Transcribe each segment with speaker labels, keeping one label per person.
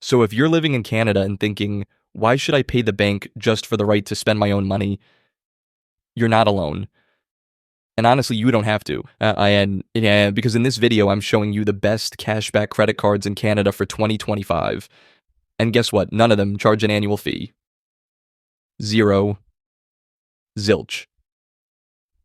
Speaker 1: So if you're living in Canada and thinking, why should I pay the bank just for the right to spend my own money? You're not alone. And honestly, you don't have to. Because in this video, I'm showing you the best cashback credit cards in Canada for 2025. And guess what? None of them charge an annual fee. Zero. Zilch.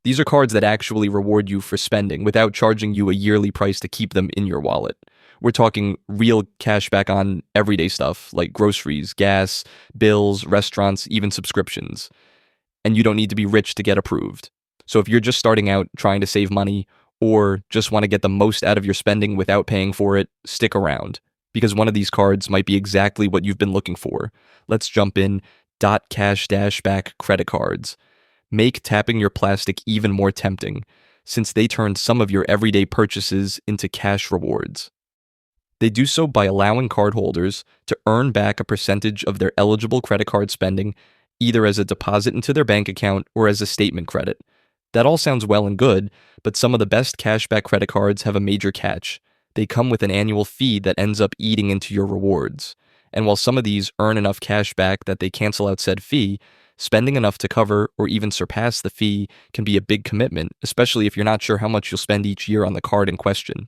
Speaker 1: These are cards that actually reward you for spending without charging you a yearly price to keep them in your wallet. We're talking real cashback on everyday stuff like groceries, gas, bills, restaurants, even subscriptions. And you don't need to be rich to get approved. So if you're just starting out trying to save money or just want to get the most out of your spending without paying for it, stick around because one of these cards might be exactly what you've been looking for. Let's jump in. Cash-back credit cards. Make tapping your plastic even more tempting since they turn some of your everyday purchases into cash rewards. They do so by allowing cardholders to earn back a percentage of their eligible credit card spending either as a deposit into their bank account or as a statement credit. That all sounds well and good, but some of the best cashback credit cards have a major catch. They come with an annual fee that ends up eating into your rewards. And while some of these earn enough cash back that they cancel out said fee, spending enough to cover or even surpass the fee can be a big commitment, especially if you're not sure how much you'll spend each year on the card in question.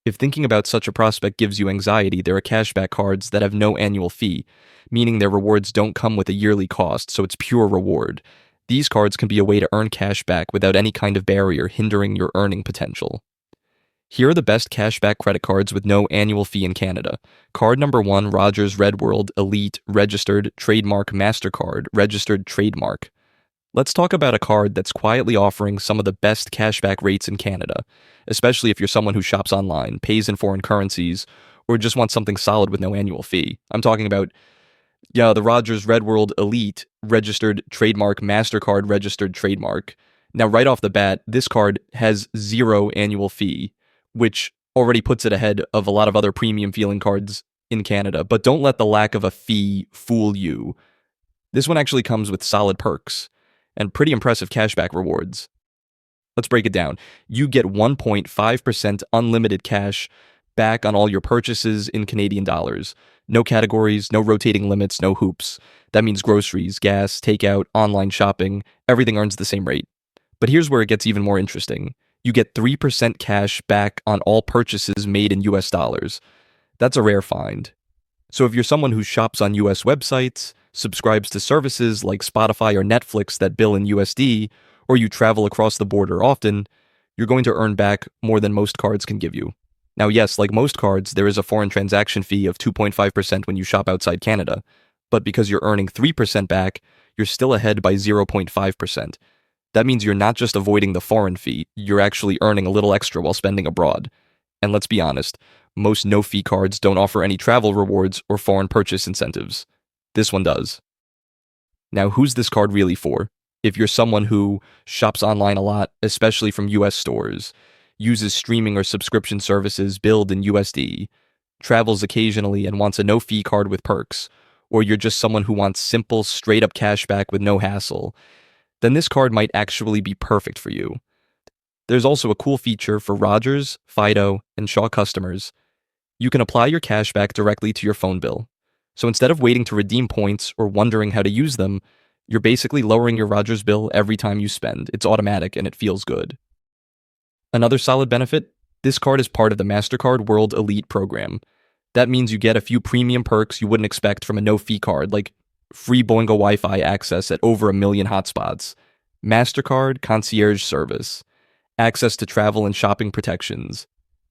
Speaker 1: If thinking about such a prospect gives you anxiety, there are cashback cards that have no annual fee, meaning their rewards don't come with a yearly cost, so it's pure reward. These cards can be a way to earn cash back without any kind of barrier hindering your earning potential. Here are the best cashback credit cards with no annual fee in Canada. Card number 1, Rogers Red World Elite Registered Trademark MasterCard Registered Trademark. Let's talk about a card that's quietly offering some of the best cashback rates in Canada, especially if you're someone who shops online, pays in foreign currencies, or just wants something solid with no annual fee. I'm talking about the Rogers Red World Elite Registered Trademark MasterCard Registered Trademark. Now, right off the bat, this card has 0 annual fee, which already puts it ahead of a lot of other premium feeling cards in Canada. But don't let the lack of a fee fool you. This one actually comes with solid perks and pretty impressive cashback rewards. Let's break it down. You get 1.5% unlimited cash back on all your purchases in Canadian dollars. No categories, no rotating limits, no hoops. That means groceries, gas, takeout, online shopping, everything earns the same rate. But here's where it gets even more interesting. You get 3% cash back on all purchases made in US dollars. That's a rare find. So if you're someone who shops on US websites, subscribes to services like Spotify or Netflix that bill in USD, or you travel across the border often, you're going to earn back more than most cards can give you. Now, yes, like most cards, there is a foreign transaction fee of 2.5% when you shop outside Canada, but because you're earning 3% back, you're still ahead by 0.5%. That means you're not just avoiding the foreign fee, you're actually earning a little extra while spending abroad. And let's be honest, most no-fee cards don't offer any travel rewards or foreign purchase incentives. This one does. Now, who's this card really for? If you're someone who shops online a lot, especially from US stores, uses streaming or subscription services billed in USD, travels occasionally and wants a no-fee card with perks, or you're just someone who wants simple, straight-up cashback with no hassle, then this card might actually be perfect for you. There's also a cool feature for Rogers, Fido, and Shaw customers. You can apply your cashback directly to your phone bill. So instead of waiting to redeem points or wondering how to use them, you're basically lowering your Rogers bill every time you spend. It's automatic and it feels good. Another solid benefit, this card is part of the MasterCard World Elite program. That means you get a few premium perks you wouldn't expect from a no-fee card, like free Boingo Wi-Fi access at over 1 million hotspots, MasterCard Concierge Service, access to travel and shopping protections,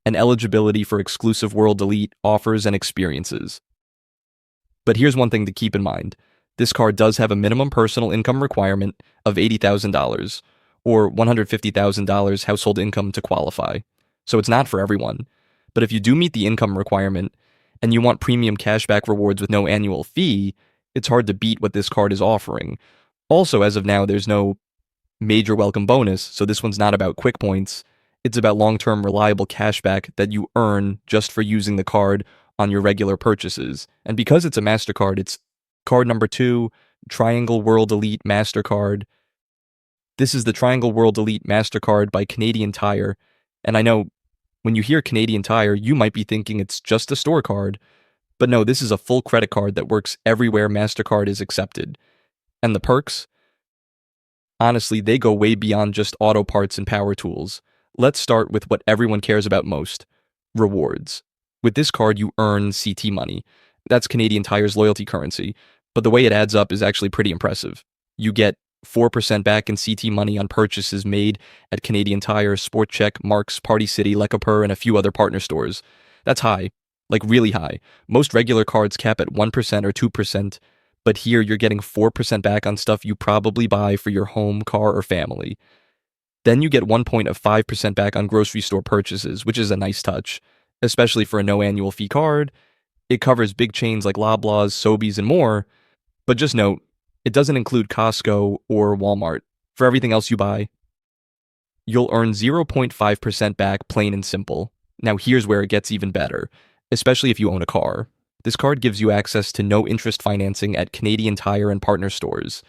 Speaker 1: and eligibility for exclusive World Elite offers and experiences. But here's one thing to keep in mind. This card does have a minimum personal income requirement of $80,000 or $150,000 household income to qualify. So it's not for everyone. But if you do meet the income requirement and you want premium cashback rewards with no annual fee, it's hard to beat what this card is offering. Also, as of now, there's no major welcome bonus, so this one's not about quick points. It's about long-term reliable cashback that you earn just for using the card on your regular purchases. And because it's a MasterCard, it's card number 2, Triangle World Elite MasterCard. This is the Triangle World Elite MasterCard by Canadian Tire. And I know when you hear Canadian Tire, you might be thinking it's just a store card, But no, this is a full credit card that works everywhere MasterCard is accepted. And the perks? Honestly, they go way beyond just auto parts and power tools. Let's start with what everyone cares about most: rewards. With this card, you earn CT money. That's Canadian Tire's loyalty currency, but the way it adds up is actually pretty impressive. You get 4% back in CT money on purchases made at Canadian Tire, Sport Chek, Mark's, Party City, Lekapur, and a few other partner stores. That's high, like really high. Most regular cards cap at 1% or 2%, but here you're getting 4% back on stuff you probably buy for your home, car, or family. Then you get 1 point of 5% back on grocery store purchases, which is a nice touch, especially for a no annual fee card. It covers big chains like Loblaws, Sobeys, and more, but just note, it doesn't include Costco or Walmart. For everything else you buy, you'll earn 0.5% back, plain and simple. Now here's where it gets even better, especially if you own a car. This card gives you access to no interest financing at Canadian Tire and partner stores.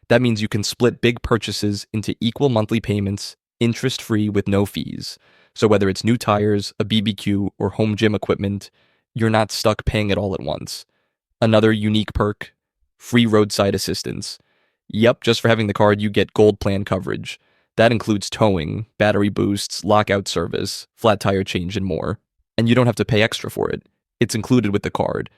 Speaker 1: That means you can split big purchases into equal monthly payments, interest-free with no fees. So whether it's new tires, a BBQ, or home gym equipment, you're not stuck paying it all at once. Another unique perk: free roadside assistance. Yep, just for having the card, you get gold plan coverage. That includes towing, battery boosts, lockout service, flat tire change, and more. And you don't have to pay extra for it. It's included with the card.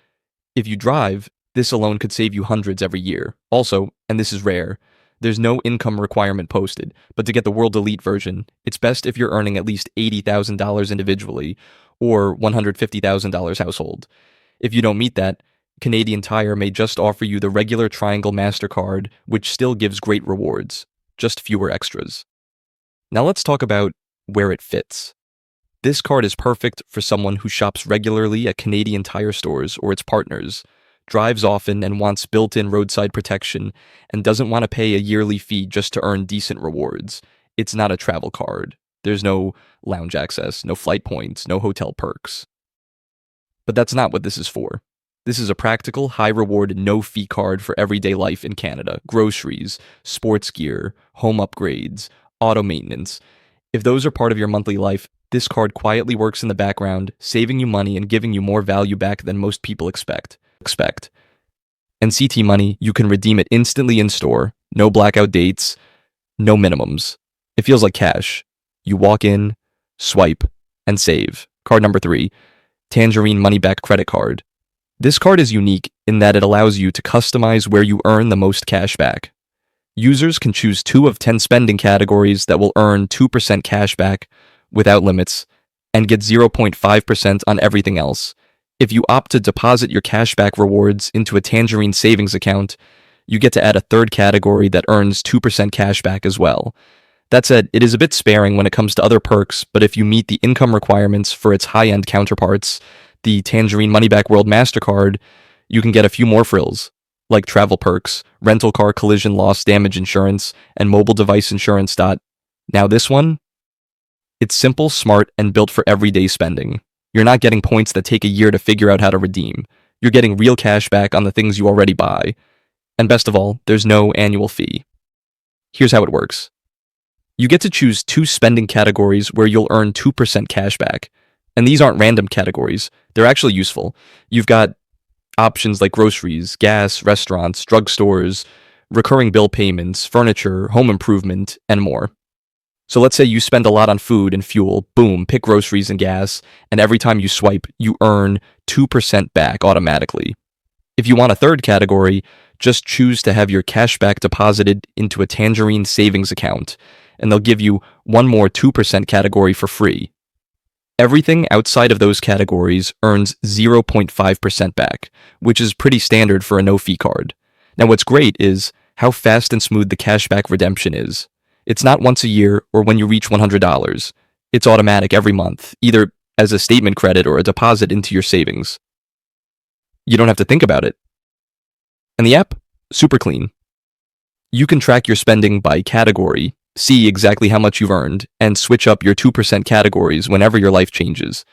Speaker 1: If you drive, this alone could save you hundreds every year. Also, and this is rare, there's no income requirement posted, but to get the World Elite version, it's best if you're earning at least $80,000 individually or $150,000 household. If you don't meet that, Canadian Tire may just offer you the regular Triangle MasterCard, which still gives great rewards, just fewer extras. Now let's talk about where it fits. This card is perfect for someone who shops regularly at Canadian Tire stores or its partners, drives often and wants built-in roadside protection, and doesn't want to pay a yearly fee just to earn decent rewards. It's not a travel card. There's no lounge access, no flight points, no hotel perks. But that's not what this is for. This is a practical, high-reward, no-fee card for everyday life in Canada. Groceries, sports gear, home upgrades, auto maintenance. If those are part of your monthly life, this card quietly works in the background, saving you money and giving you more value back than most people expect. And CT money, you can redeem it instantly in store, no blackout dates, no minimums. It feels like cash. You walk in, swipe, and save. Card number 3, Tangerine Money Back Credit Card. This card is unique in that it allows you to customize where you earn the most cash back. Users can choose 2 of 10 spending categories that will earn 2% cash back without limits and get 0.5% on everything else. If you opt to deposit your cashback rewards into a Tangerine savings account, you get to add a third category that earns 2% cashback as well. That said, it is a bit sparing when it comes to other perks, but if you meet the income requirements for its high-end counterparts, the Tangerine Moneyback World MasterCard, you can get a few more frills, like travel perks, rental car collision loss damage insurance, and mobile device insurance. Now this one? It's simple, smart, and built for everyday spending. You're not getting points that take a year to figure out how to redeem. You're getting real cash back on the things you already buy. And best of all, there's no annual fee. Here's how it works. You get to choose 2 spending categories where you'll earn 2% cash back. And these aren't random categories. They're actually useful. You've got options like groceries, gas, restaurants, drugstores, recurring bill payments, furniture, home improvement, and more. So let's say you spend a lot on food and fuel, boom, pick groceries and gas, and every time you swipe, you earn 2% back automatically. If you want a third category, just choose to have your cash back deposited into a Tangerine savings account, and they'll give you one more 2% category for free. Everything outside of those categories earns 0.5% back, which is pretty standard for a no-fee card. Now what's great is how fast and smooth the cashback redemption is. It's not once a year or when you reach $100. It's automatic every month, either as a statement credit or a deposit into your savings. You don't have to think about it. And the app? Super clean. You can track your spending by category, see exactly how much you've earned, and switch up your 2% categories whenever your life changes,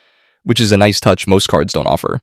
Speaker 1: which is a nice touch most cards don't offer.